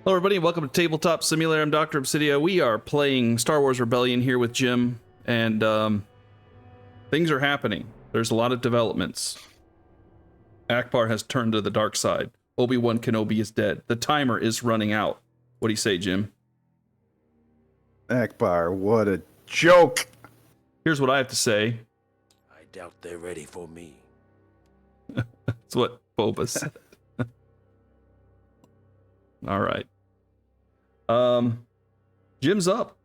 Hello, everybody. Welcome to Tabletop Simulator. I'm Dr. Obsidia. We are playing Star Wars Rebellion here with Jim, and things are happening. There's a lot of developments. Akbar has turned to the dark side. Obi-Wan Kenobi is dead. The timer is running out. What do you say, Jim? Akbar, what a joke! Here's what I have to say. I doubt they're ready for me. That's what Boba said. All right. Jim's up.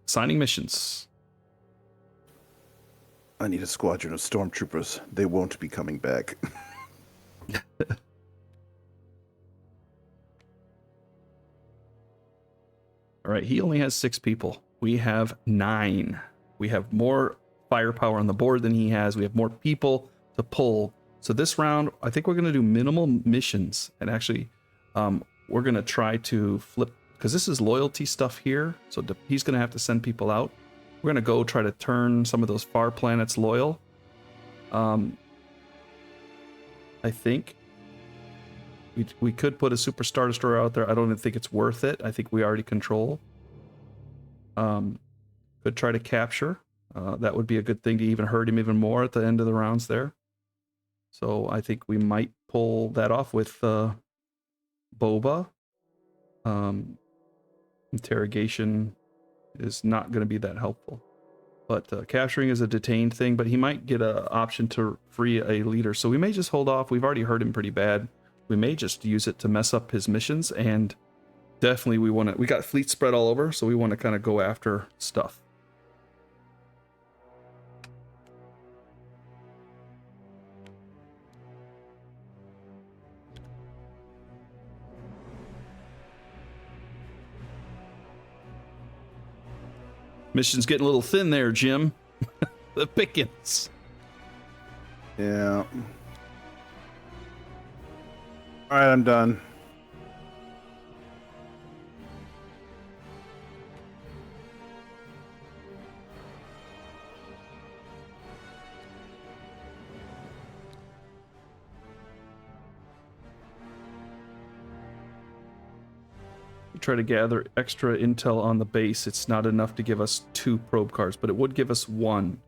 Signing missions. I need a squadron of stormtroopers. They won't be coming back. All right, he only has 6 people. We have 9. We have more firepower on the board than he has. We have more people to pull. So this round, I think we're going to do minimal missions. And actually, we're going to try to flip, because this is loyalty stuff here. So he's going to have to send people out. We're going to go try to turn some of those far planets loyal. I think we could put a Super Star Destroyer out there. I don't even think it's worth it. I think we already control. Could try to capture. That would be a good thing to even hurt him even more at the end of the rounds there. So I think we might pull that off with Boba. Interrogation is not going to be that helpful. But capturing is a detained thing, but he might get an option to free a leader. So we may just hold off. We've already hurt him pretty bad. We may just use it to mess up his missions, and definitely we got fleet spread all over, so we want to kind of go after stuff. Mission's getting a little thin there, Jim. The pickings. Yeah. Alright, I'm done. Try to gather extra intel on the base. It's not enough to give us 2 probe cards, but it would give us 1,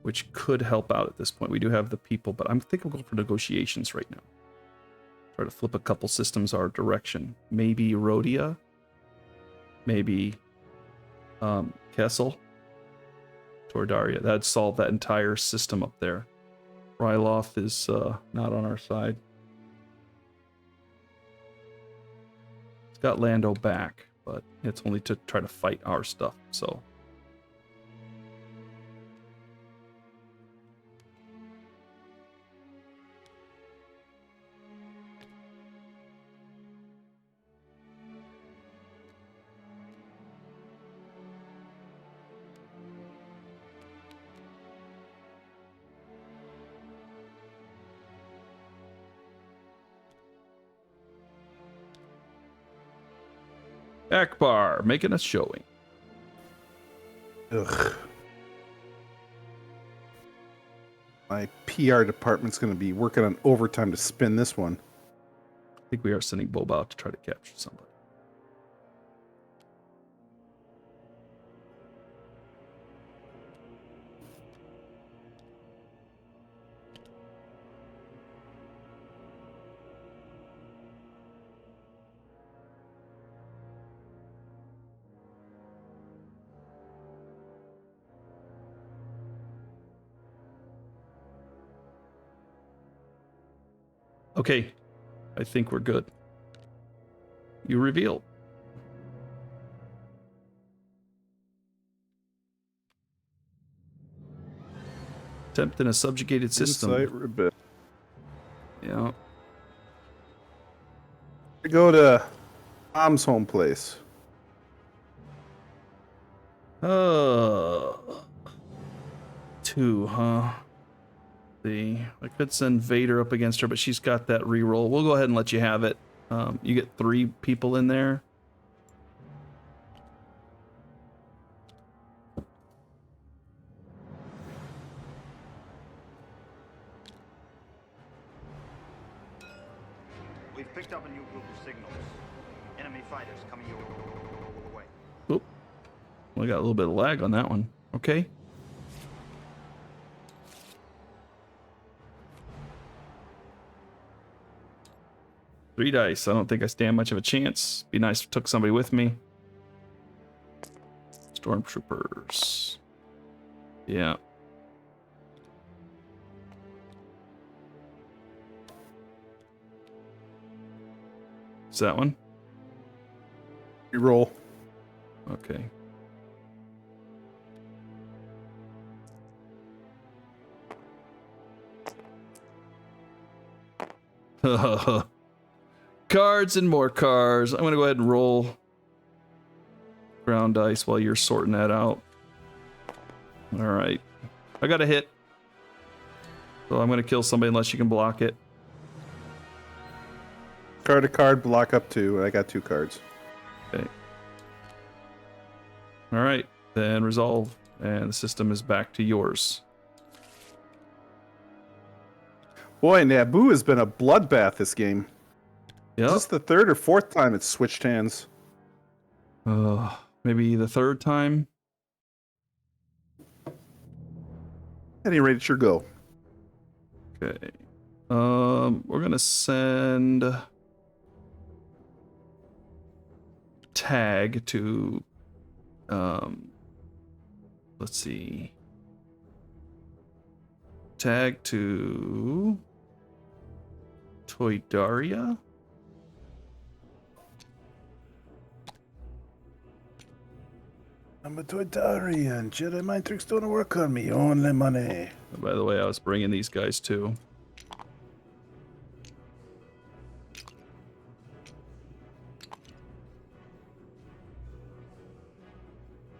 which could help out at this point. We do have the people, but I'm thinking we'll go for negotiations right now. Try to flip a couple systems our direction. Maybe Rhodia. Maybe Kessel. Tordaria. That'd solve that entire system up there. Ryloth is not on our side. Got Lando back, but it's only to try to fight our stuff, so. Akbar making a showing. Ugh. My PR department's going to be working on overtime to spin this one. I think we are sending Boba out to try to capture somebody. Okay, I think we're good. You reveal. Attempt in a subjugated system. Insight rebel. Yeah. I go to Mom's home place. 2, huh? See, I could send Vader up against her, but she's got that reroll. We'll go ahead and let you have it. You get 3 people in there. We've picked up a new group of signals. Enemy fighters coming your way. Oop. We got a little bit of lag on that one. Okay. Three dice. I don't think I stand much of a chance. Be nice if I took somebody with me. Stormtroopers. Yeah. Is that one? You roll. Okay. Cards and more cards. I'm going to go ahead and roll ground dice while you're sorting that out. All right. I got a hit. So I'm going to kill somebody unless you can block it. Card to card, block up 2. I got 2 cards. Okay. All right. Then resolve. And the system is back to yours. Boy, Naboo has been a bloodbath this game. Yep. Is this the 3rd or 4th time it's switched hands? Maybe the 3rd time. At any rate, it's your go. Okay. We're gonna send tag to let's see. Tag to Toydaria. I'm a Toydarian. Jedi mind tricks don't work on me. Only money. By the way, I was bringing these guys too.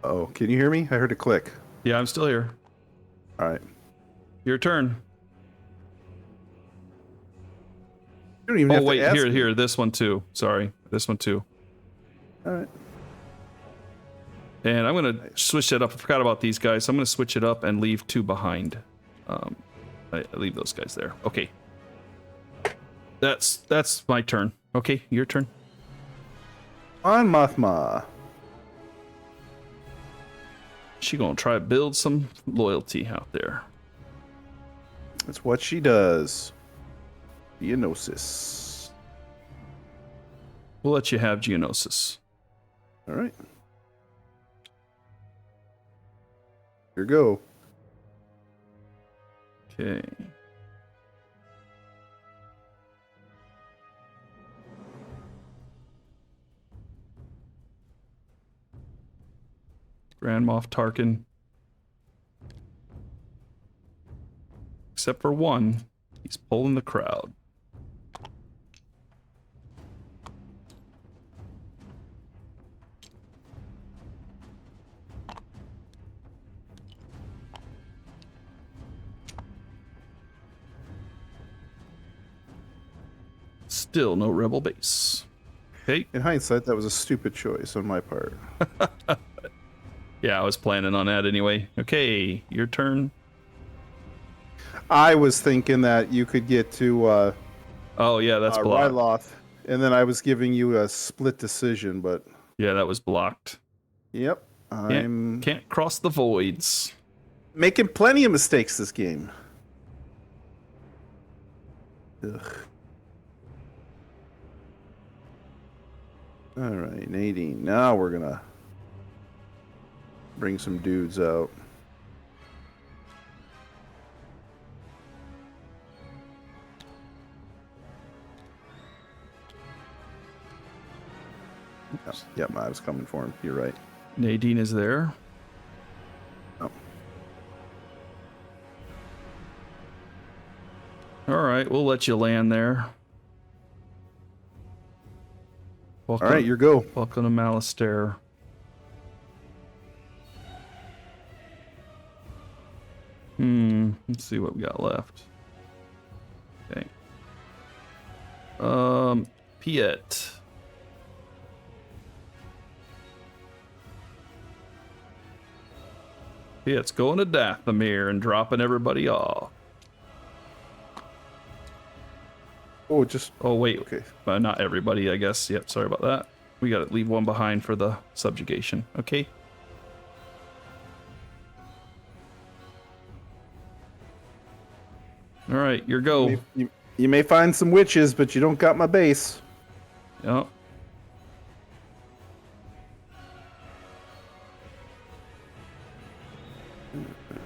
Oh, can you hear me? I heard a click. Yeah, I'm still here. All right. Your turn. You don't even Oh have wait, to ask me. here, this one too. Sorry, this one too. All right. And I'm gonna switch it up. I forgot about these guys. So I'm gonna switch it up and leave 2 behind. I leave those guys there. Okay. That's my turn. Okay, your turn. On Mothma. She gonna try to build some loyalty out there. That's what she does. Geonosis. We'll let you have Geonosis. All right. Here go. Okay. Grand Moff Tarkin. Except for one, he's pulling the crowd. Still no rebel base. Okay. In hindsight, that was a stupid choice on my part. Yeah, I was planning on that anyway. Okay, your turn. I was thinking that you could get to Oh yeah, that's blocked. Ryloth, and then I was giving you a split decision, but Yeah, that was blocked. yep, I'm Can't cross the voids. making plenty of mistakes this game. Ugh. All right, Nadine. Now we're gonna bring some dudes out. Yep, I was coming for him. You're right. Nadine is there. Oh. All right, we'll let you land there. Welcome, All right, your go. welcome to Malastare. Let's see what we got left. Okay. Piet. Piet's going to Dathomir and dropping everybody off. Oh, just Oh, wait. okay. Not everybody, I guess. Yep, sorry about that. We gotta leave one behind for the subjugation. Okay. All right, your go. You may find some witches, but you don't got my base. Yep.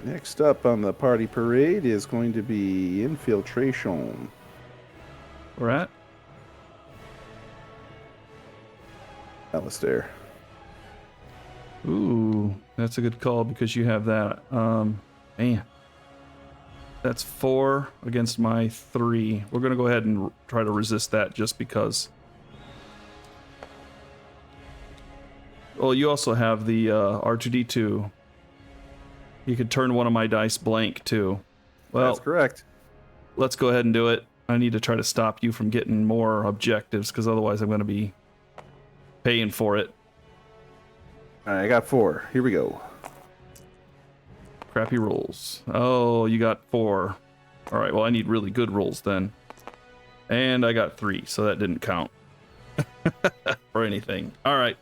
Next up on the party parade is going to be infiltration. We're at. Alistair. Ooh, that's a good call because you have that. Man. That's 4 against my 3. We're going to go ahead and try to resist that just because. Well, you also have the R2D2. You could turn one of my dice blank, too. Well, That's correct. let's go ahead and do it. I need to try to stop you from getting more objectives because otherwise I'm going to be paying for it. All right, I got 4. Here we go. Crappy rolls. Oh, you got 4. All right, well, I need really good rolls then. And I got 3, so that didn't count. or anything. All right,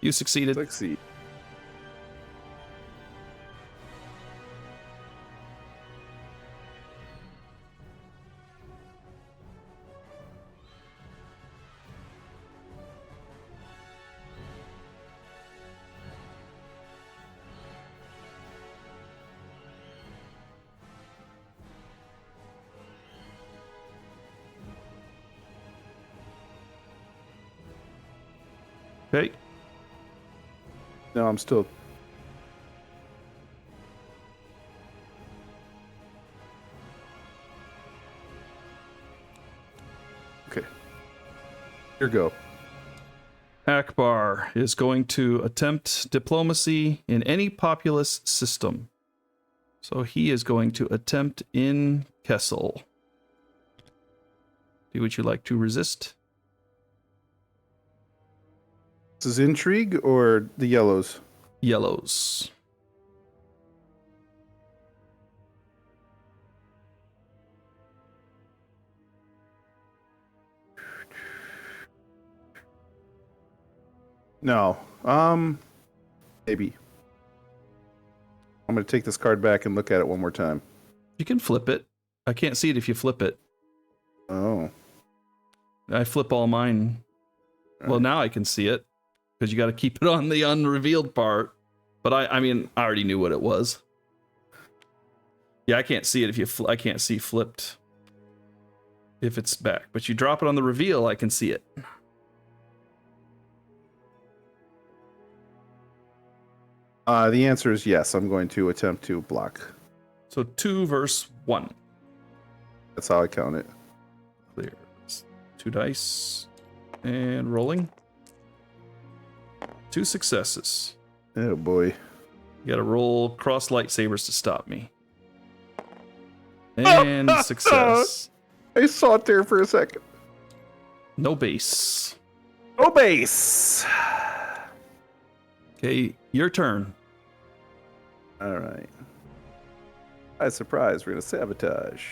you succeeded. Succeed. Okay. No, I'm still. Okay. Here go. Akbar is going to attempt diplomacy in any populous system. So he is going to attempt in Kessel. Would you like to resist? This is intrigue or the yellows? Yellows. No. Maybe. I'm going to take this card back and look at it one more time. You can flip it. I can't see it if you flip it. Oh. I flip all mine. Well, now I can see it because you got to keep it on the unrevealed part. But I mean, I already knew what it was. Yeah, I can't see it if you. I can't see flipped if it's back. But you drop it on the reveal, I can see it. The answer is yes. I'm going to attempt to block. So 2 versus 1. That's how I count it. Clear. 2 dice. And rolling. 2 successes. Oh boy. You gotta roll cross lightsabers to stop me. And success. I saw it there for a second. No base. No base. Okay, your turn. All right. By surprise, we're going to sabotage.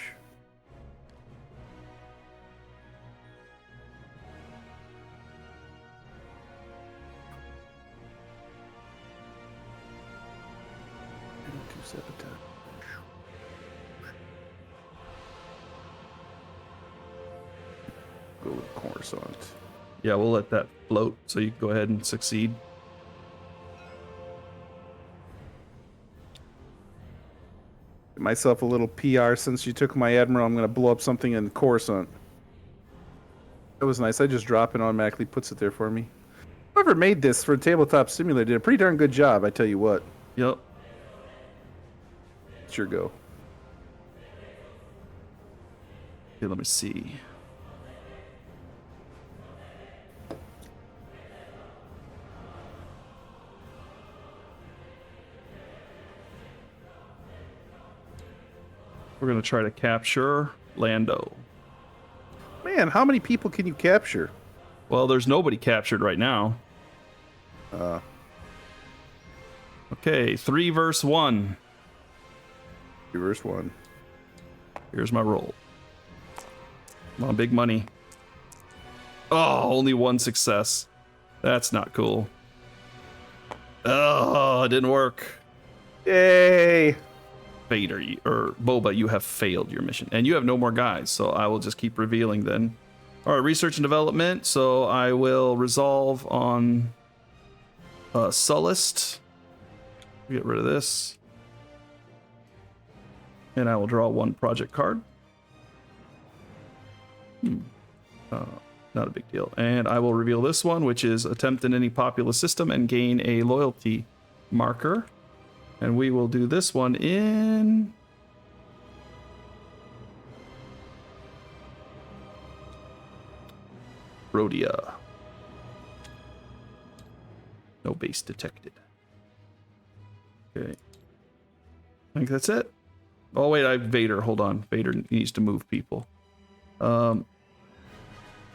Sabotage. Go with Coruscant. Yeah, we'll let that float so you can go ahead and succeed. Get myself a little PR since you took my Admiral. I'm going to blow up something in Coruscant. That was nice. I just drop it automatically puts it there for me. Whoever made this for a tabletop simulator did a pretty darn good job, I tell you what. Yep. It's your go. Okay, let me see. We're going to try to capture Lando. Man, how many people can you capture? Well, there's nobody captured right now. Okay, 3 versus 1. Reverse 1. Here's my roll. Come on, big money. Oh, only 1 success. That's not cool. Oh, it didn't work. Yay! Vader, or Boba, you have failed your mission. And you have no more guys, so I will just keep revealing then. All right, research and development. So I will resolve on Sullust. Get rid of this. And I will draw one project card. Not a big deal. And I will reveal this one, which is attempt in any populous system and gain a loyalty marker. And we will do this one in... Rhodia. No base detected. Okay. I think that's it. Oh, wait, I have Vader. Hold on. Vader needs to move people.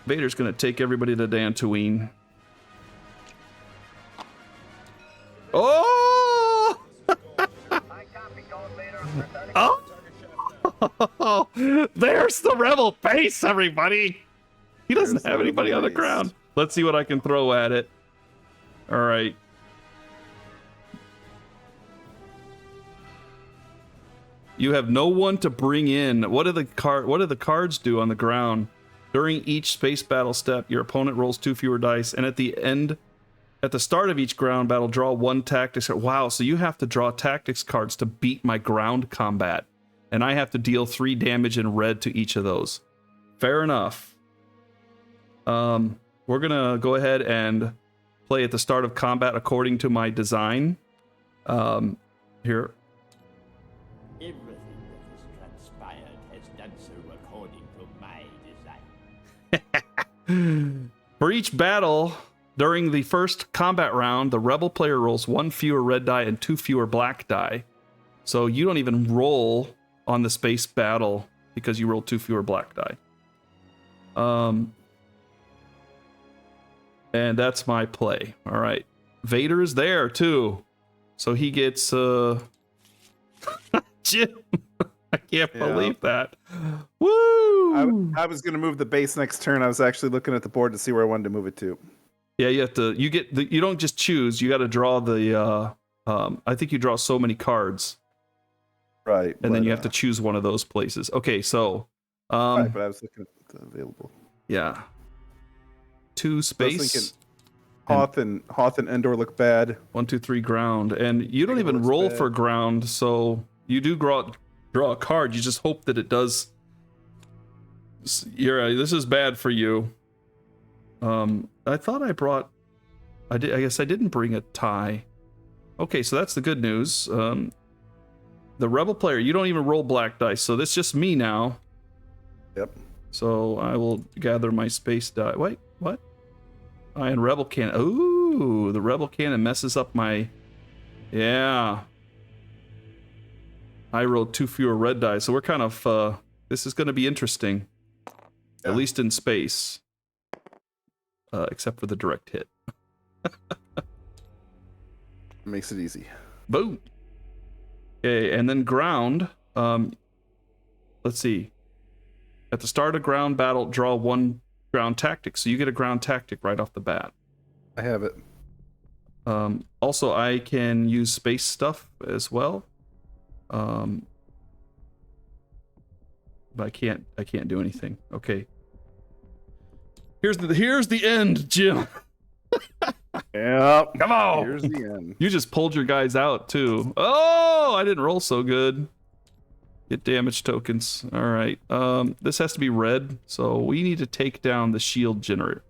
Vader's going to take everybody to Dantooine. Oh! Oh! There's the rebel base, everybody! He doesn't have anybody on the ground. Let's see what I can throw at it. All right. You have no one to bring in. What do the cards do on the ground? During each space battle step, your opponent rolls 2 fewer dice, and at the start of each ground battle, draw 1 tactics. Wow, so you have to draw tactics cards to beat my ground combat, and I have to deal 3 damage in red to each of those. Fair enough. We're gonna go ahead and play at the start of combat according to my design. Here. Everything that has transpired has done so according to my design. For each battle, during the first combat round, the rebel player rolls 1 fewer red die and 2 fewer black die. So you don't even roll on the space battle because you rolled 2 fewer black die. And that's my play. All right. Vader is there too. So he gets Jim. I can't believe that. Woo! I was going to move the base next turn. I was actually looking at the board to see where I wanted to move it to. Yeah, you have to. You don't just choose. You got to draw the. I think you draw so many cards. Right. And then you have to choose one of those places. Okay, so. Right, but I was looking at the available. Yeah. 2 space. Hoth and Endor look bad. 1, 2, 3 ground, and you don't even roll for ground, so you do draw a card. You just hope that it does. This is bad for you. I thought I brought. I guess I didn't bring a tie. Okay, so that's the good news. The rebel player, you don't even roll black dice, so that's just me now. Yep. So I will gather my space die. Wait, what? And rebel cannon. Ooh, the rebel cannon messes up my. Yeah. I rolled 2 fewer red die, so we're kind of. This is going to be interesting. Yeah. At least in space. Except for the direct hit. Makes it easy. Boom. Okay, and then ground. Let's see. At the start of ground battle, draw 1 ground tactic. So you get a ground tactic right off the bat. I have it. Also, I can use space stuff as well. But I can't do anything. Okay. Here's the end, Jim. Yep. Come on. Here's the end. You just pulled your guys out too. Oh, I didn't roll so good. Get damage tokens. All right. This has to be red, so we need to take down the shield generator.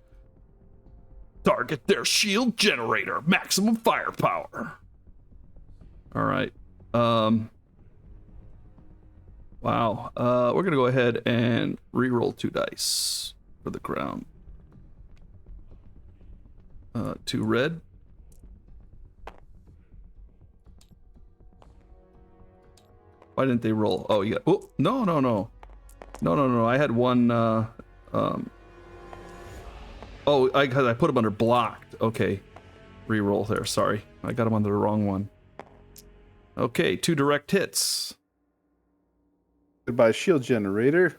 Target their shield generator. Maximum firepower. All right. Wow. We're gonna go ahead and re-roll 2 dice for the ground. 2 red. Why didn't they roll? Oh, yeah. Oh, no. I had one. Oh, because I put them under blocked. Okay. Reroll there. Sorry. I got them under the wrong one. Okay, 2 direct hits. Goodbye, shield generator.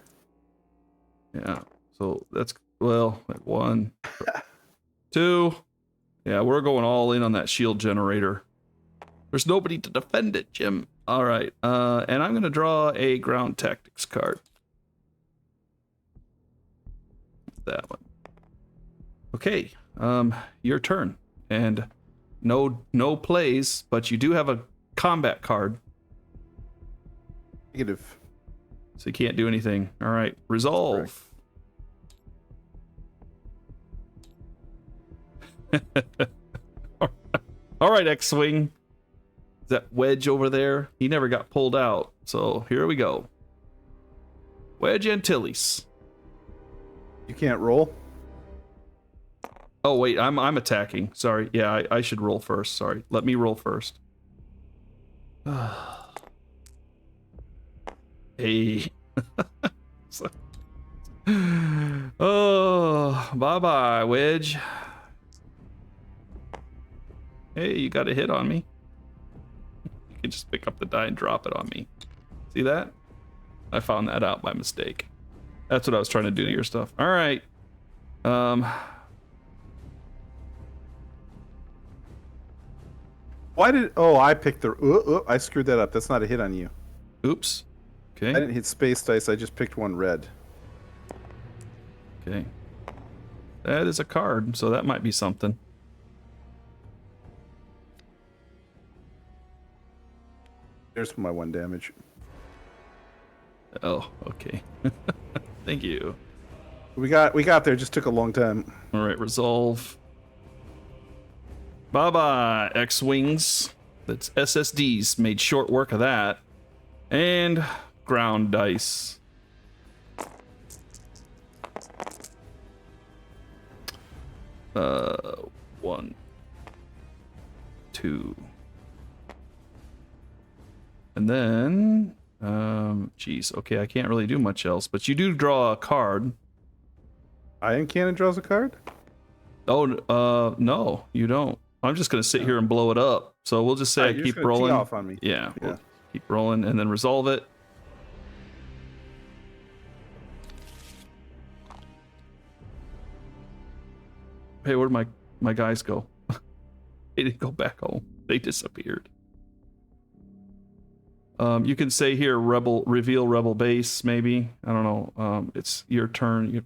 Yeah. So that's, well, 1, 2. Yeah, we're going all in on that shield generator. There's nobody to defend it, Jim. All right, and I'm gonna draw a ground tactics card. That one. Okay, your turn, and no plays, but you do have a combat card, Negative. so you can't do anything. All right, resolve. All right, X-Wing. That wedge over there, he never got pulled out. So here we go. Wedge Antilles. You can't roll? Oh wait, I'm attacking. Sorry. Yeah, I should roll first. Sorry. Let me roll first. Hey. Oh, bye-bye, Wedge. Hey, you got a hit on me. You can just pick up the die and drop it on me. See that? I found that out by mistake. That's what I was trying to do to your stuff. All right. Why did... Oh, I picked the... I screwed that up. That's not a hit on you. Oops. Okay. I didn't hit space dice. I just picked one red. Okay. That is a card, so that might be something. There's my 1 damage. Oh, okay. Thank you. We got there. Just took a long time. All right, resolve. Bye-bye, X-Wings. That's SSDs. Made short work of that. And ground dice. One, two. And then, geez, okay, I can't really do much else, but you do draw a card. Iron Cannon draws a card? Oh, no, you don't. I'm just gonna sit here and blow it up. So we'll just say I You're keep just gonna tee rolling. off on me. Yeah, Yeah. we'll keep rolling and then resolve it. Hey, where'd my guys go? They didn't go back home. They disappeared. You can say here, reveal rebel base, maybe. I don't know. It's your turn.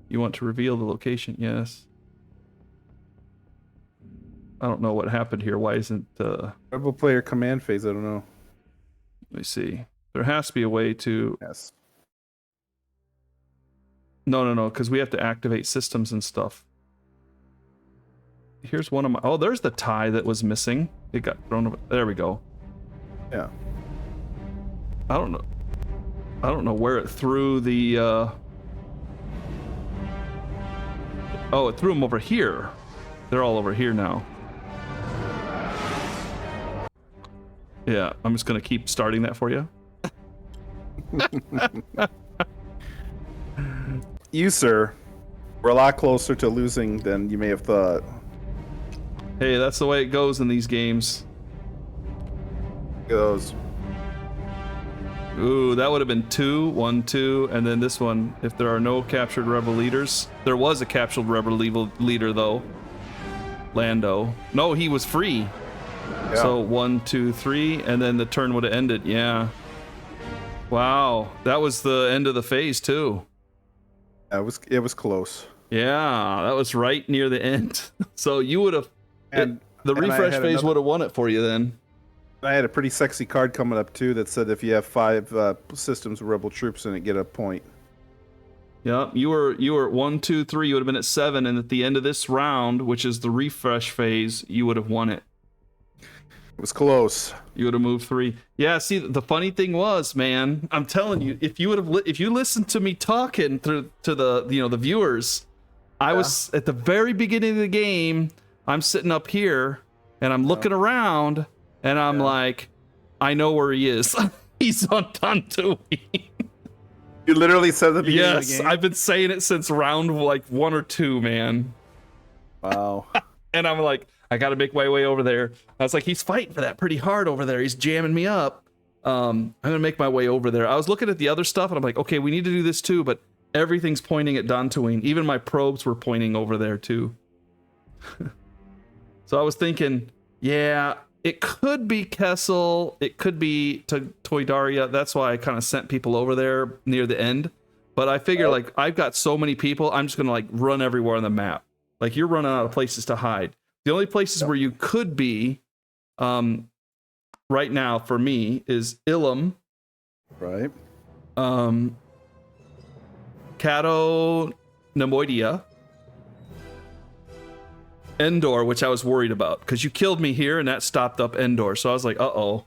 You want to reveal the location? Yes. I don't know what happened here. Why isn't Rebel player command phase. I don't know. let me see. There has to be a way to. Yes. No, because we have to activate systems and stuff. Here's one of my. Oh, there's the tie that was missing. It got thrown over. There we go. Yeah. I don't know where it threw the. Oh, it threw them over here. They're all over here now. Yeah, I'm just gonna keep starting that for you. You, sir, were a lot closer to losing than you may have thought. Hey, that's the way it goes in these games. Look at those. Ooh, that would have been 2, 1, 2, and then this one. If there are no captured rebel leaders, there was a captured rebel leader though. Lando. No, he was free. Yeah. So 1, 2, 3, and then the turn would have ended. Yeah. Wow, that was the end of the phase too. It was close. Yeah, that was right near the end. So you would have. The I refresh had phase would have won it for you then. I had a pretty sexy card coming up too that said if you have 5 systems with rebel troops in it, get a point. Yeah, you were 1, 2, 3. You would have been at 7, and at the end of this round, which is the refresh phase, you would have won it. It was close. You would have moved 3. Yeah. See, the funny thing was, man, I'm telling you, if you would have, if you listened to me talking through to the the viewers, I was at the very beginning of the game. I'm sitting up here and I'm looking around and I'm like, I know where he is. He's on Tatooine. You literally said the beginning of the Yes, game? I've been saying it since round like 1 or 2, man. Wow. And I'm like, I gotta make my way over there. I was like, he's fighting for that pretty hard over there. He's jamming me up. I'm gonna make my way over there. I was looking at the other stuff and I'm like, okay, we need to do this too, but everything's pointing at Dantooine. Even my probes were pointing over there too. So I was thinking, yeah, it could be Kessel, it could be Toydaria. That's why I kind of sent people over there near the end. But I figure like I've got so many people, I'm just gonna like run everywhere on the map. Like you're running out of places to hide. The only places where you could be, right now for me is Ilum, Right. Cato Nemoidia, Endor, which I was worried about because you killed me here and that stopped up Endor. So I was like, uh-oh.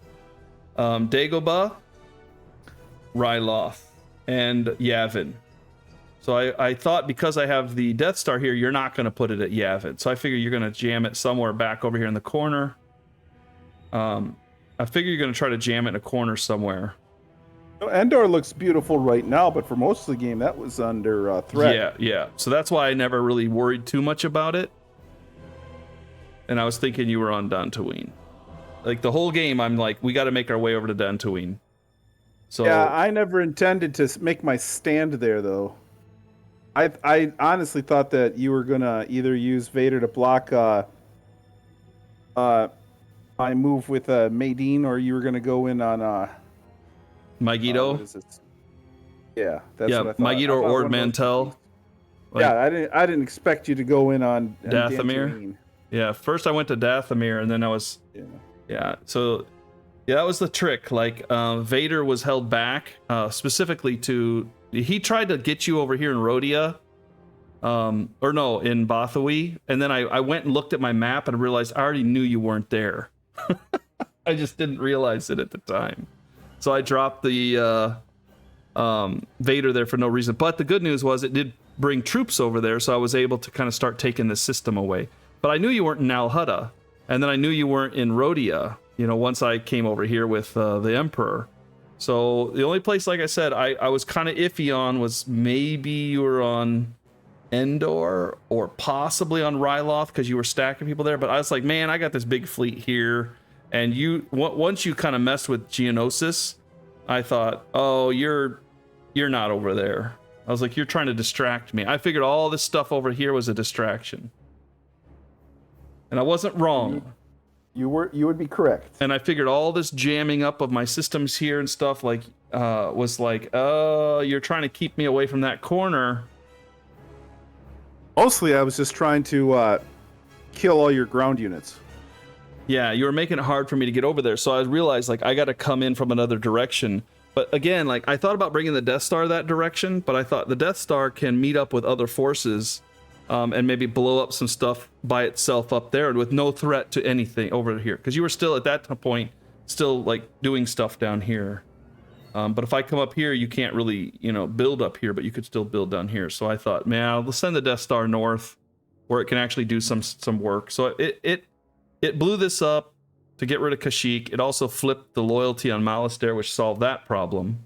Dagobah, Ryloth, and Yavin. So I thought because I have the Death Star here, you're not going to put it at Yavin. So I figure you're going to jam it somewhere back over here in the corner. I figure you're going to try to jam it in a corner somewhere. Endor looks beautiful right now, but for most of the game, that was under threat. Yeah. So that's why I never really worried too much about it. And I was thinking you were on Dantooine. Like the whole game, I'm like, we got to make our way over to Dantooine. So Yeah, I never intended to make my stand there, though. I honestly thought that you were gonna either use Vader to block my move with Maydeen, or you were gonna go in on Megiddo. what is it? Yeah, that's what I thought. Megiddo or Ord one of those Mantell. things. Yeah, I didn't expect you to go in on Dathomir. Dantooine. Yeah, first I went to Dathomir, and then I was so yeah, that was the trick. Like Vader was held back specifically to he tried to get you over here in Rhodia, or no, in Bothawi, and then I went and looked at my map and realized I already knew you weren't there. I just didn't realize it at the time, so I dropped the Vader there for no reason. But the good news was it did bring troops over there, so I was able to kind of start taking the system away. But I knew you weren't in Nal Hutta, and then I knew you weren't in Rhodia, you know, once I came over here with the Emperor. So the only place, like I said, I was kind of iffy on was maybe you were on Endor or possibly on Ryloth because you were stacking people there. But I was like, man, I got this big fleet here. And once you kind of messed with Geonosis, I thought, oh, you're not over there. I was like, you're trying to distract me. I figured all this stuff over here was a distraction. And I wasn't wrong. You would be correct. And I figured all this jamming up of my systems here and stuff like was like, oh, you're trying to keep me away from that corner. Mostly, I was just trying to kill all your ground units. Yeah, you were making it hard for me to get over there. So I realized like I got to come in from another direction. But again, like I thought about bringing the Death Star that direction, but I thought the Death Star can meet up with other forces and maybe blow up some stuff by itself up there with no threat to anything over here. Because you were still at that point still like doing stuff down here. But if I come up here, you can't really, you know, build up here, but you could still build down here. So I thought, man, I'll send the Death Star north where it can actually do some work. So it blew this up to get rid of Kashyyyk. It also flipped the loyalty on Malastare, which solved that problem.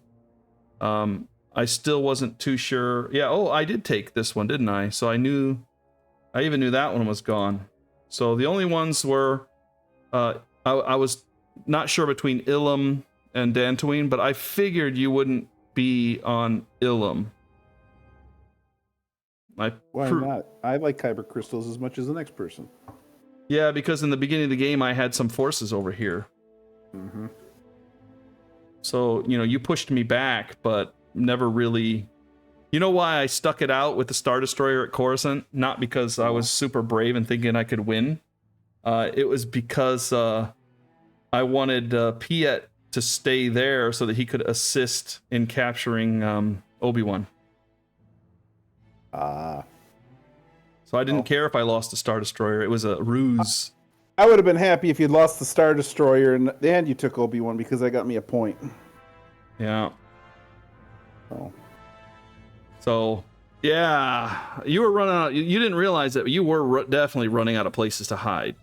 I still wasn't too sure. Yeah, oh, I did take this one, didn't I? So I even knew that one was gone. So the only ones were, I was not sure between Ilum and Dantooine, but I figured you wouldn't be on Ilum. Why not? I like Kyber crystals as much as the next person. Yeah, because in the beginning of the game, I had some forces over here. Mm-hmm. So, you know, you pushed me back, but never really... You know why I stuck it out with the Star Destroyer at Coruscant? Not because I was super brave and thinking I could win. It was because I wanted Piet to stay there so that he could assist in capturing Obi-Wan. So I didn't care if I lost the Star Destroyer. It was a ruse. I would have been happy if you'd lost the Star Destroyer and you took Obi-Wan because that got me a point. Yeah. Oh. So, yeah, you were running out. You didn't realize that you were definitely running out of places to hide.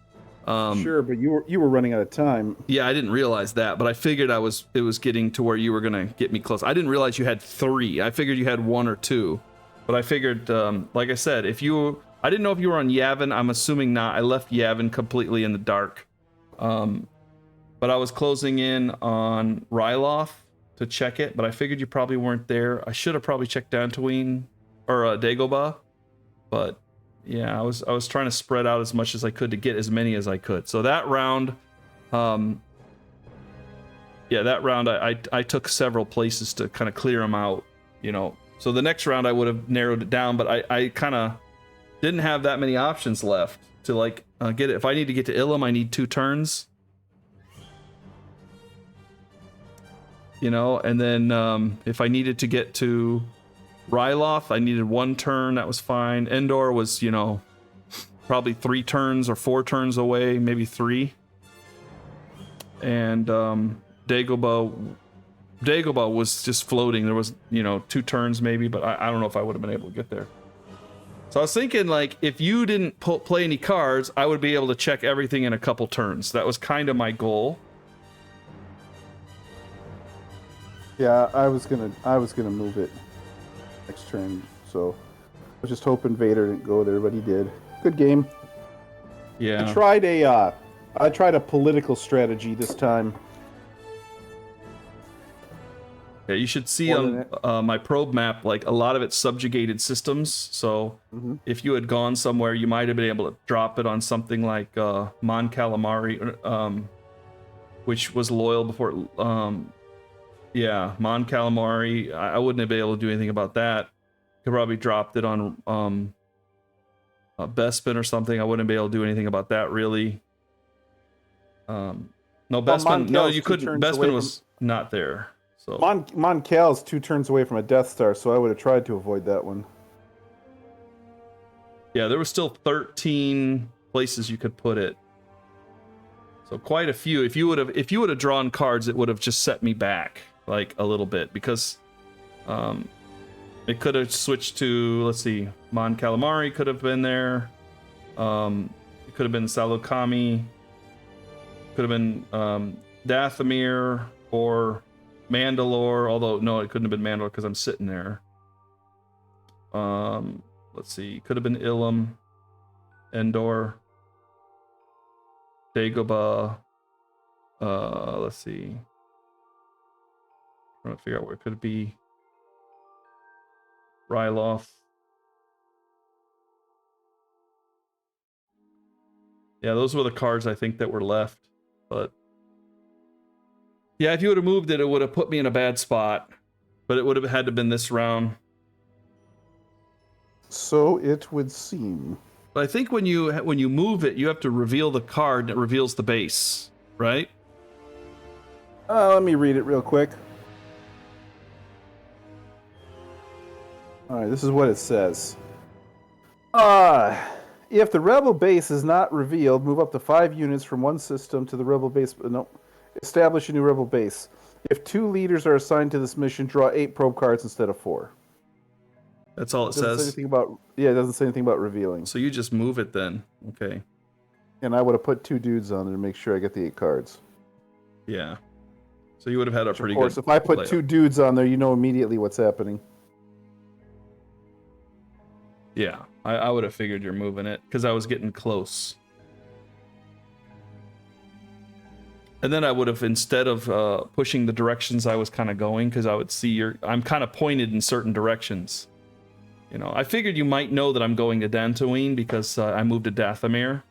Sure, but you were running out of time. Yeah, I didn't realize that, but I figured it was getting to where you were gonna get me close. I didn't realize you had 3. I figured you had 1 or 2, but I figured, like I said, I didn't know if you were on Yavin. I'm assuming not. I left Yavin completely in the dark, but I was closing in on Ryloth to check it, but I figured you probably weren't there. I should have probably checked Dantooine or Dagobah, but Yeah, I was trying to spread out as much as I could to get as many as I could. So that round, I took several places to kind of clear them out, you know. So the next round I would have narrowed it down, but I kind of didn't have that many options left to like get it. If I need to get to Ilum, I need 2 turns. You know, and then if I needed to get to Ryloth, I needed 1 turn. That was fine. Endor was, you know, probably 3 turns or 4 turns away, maybe 3. And Dagobah was just floating. There was, you know, 2 turns maybe, but I don't know if I would have been able to get there. So I was thinking, like, if you didn't play any cards, I would be able to check everything in a couple turns. That was kind of my goal. Yeah, I was gonna move it next turn, so I was just hoping Vader didn't go there, but he did. Good game. Yeah. I tried a political strategy this time. Yeah, you should see on my probe map, like a lot of it's subjugated systems. So if you had gone somewhere, you might have been able to drop it on something like Mon Calamari, which was loyal before. Yeah, Mon Calamari. I wouldn't have been able to do anything about that. Could probably dropped it on Bespin or something. I wouldn't be able to do anything about that really. No, Bespin. No, you couldn't. Bespin was not there. So Mon Cal's 2 turns away from a Death Star, so I would have tried to avoid that one. Yeah, there was still 13 places you could put it. So quite a few. If you would have drawn cards, it would have just set me back like a little bit because it could have switched to, let's see, Mon Calamari could have been there. It could have been Salokami. Could have been Dathomir or Mandalore, although no, it couldn't have been Mandalore because I'm sitting there. Let's see, could have been Ilum, Endor, Dagobah. Let's see. I'm trying to figure out where it could be. Ryloth. Yeah, those were the cards I think that were left, but yeah, if you would have moved it, it would have put me in a bad spot, but it would have had to have been this round. So it would seem. But I think when you move it, you have to reveal the card that reveals the base, right? Let me read it real quick. All right, this is what it says. If the rebel base is not revealed, move up to 5 units from one system to the rebel base. No, establish a new rebel base. If 2 leaders are assigned to this mission, draw 8 probe cards instead of 4. That's all it Doesn't says. say anything about, yeah, it doesn't say anything about revealing. So you just move it then. Okay. And I would have put 2 dudes on there to make sure I get the 8 cards. Yeah. So you would have had a pretty good. Of course, if I put 2 dudes on there, you know immediately what's happening. Yeah, I would have figured you're moving it because I was getting close. And then I would have, instead of pushing the directions I was kind of going, because I would see I'm kind of pointed in certain directions. You know, I figured you might know that I'm going to Dantooine because I moved to Dathomir.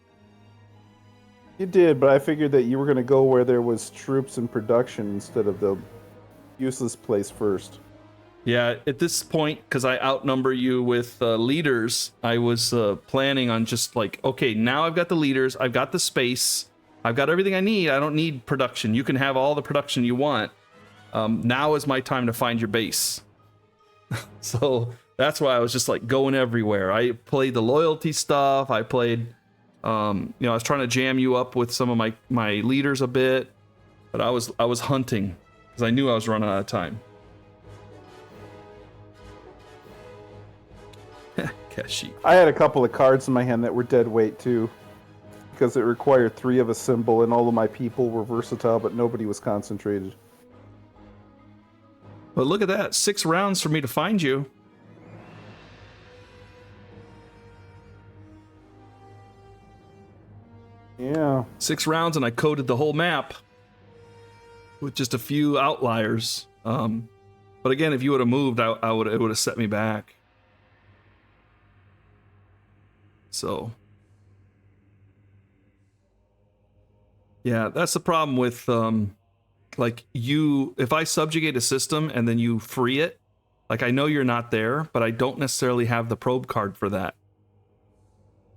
You did, but I figured that you were going to go where there was troops in production instead of the useless place first. Yeah, at this point, because I outnumber you with leaders, I was planning on just like, okay, now I've got the leaders, I've got the space, I've got everything I need. I don't need production. You can have all the production you want. Now is my time to find your base. So that's why I was just like going everywhere. I played the loyalty stuff. I played, you know, I was trying to jam you up with some of my leaders a bit, but I was hunting because I knew I was running out of time. Kashyyyk. I had a couple of cards in my hand that were dead weight too, because it required 3 of a symbol, and all of my people were versatile, but nobody was concentrated. But look at that, 6 rounds for me to find you. Yeah. 6 rounds, and I coded the whole map with just a few outliers. But again, if you would have moved, it would have set me back. So yeah, that's the problem with like if I subjugate a system and then you free it, like I know you're not there, but I don't necessarily have the probe card for that.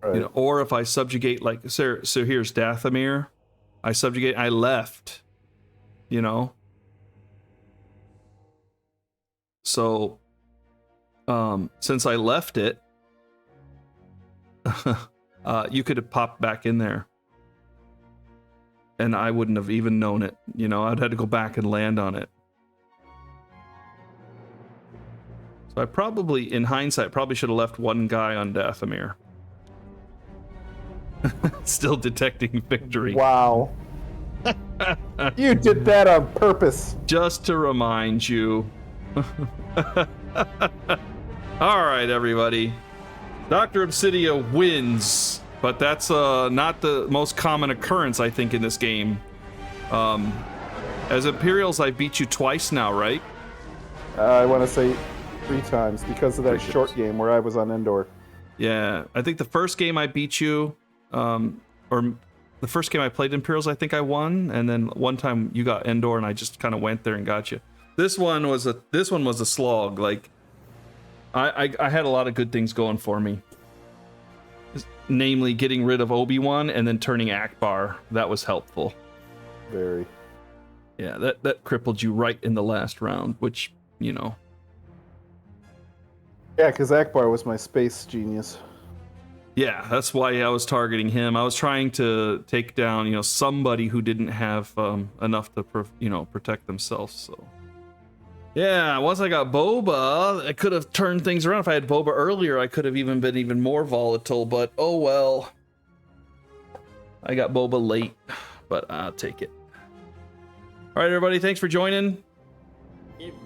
Right. You know, or if I subjugate, like, so here's Dathomir, I subjugate, I left, you know. So since I left it, you could have popped back in there. And I wouldn't have even known it. You know, I'd had to go back and land on it. So I probably, in hindsight, probably should have left one guy on Dathomir. Still detecting victory. Wow. You did that on purpose. Just to remind you. All right, everybody. Dr. Obsidia wins. But that's not the most common occurrence, I think, in this game. As Imperials, I beat you twice now, right? I want to say 3 times because of that short game where I was on Endor. Yeah, I think the first game I beat you, or the first game I played Imperials, I think I won, and then one time you got Endor, and I just kind of went there and got you. This one was a slog. Like, I had a lot of good things going for me. Namely, getting rid of Obi-Wan and then turning Akbar. That was helpful. Very. Yeah, that crippled you right in the last round, which, you know. Yeah, because Akbar was my space genius. Yeah, that's why I was targeting him. I was trying to take down, you know, somebody who didn't have enough to, protect themselves. So, yeah, once I got Boba, I could have turned things around. If I had Boba earlier, I could have been even more volatile. But oh well. I got Boba late, but I'll take it. All right, everybody, thanks for joining. Everything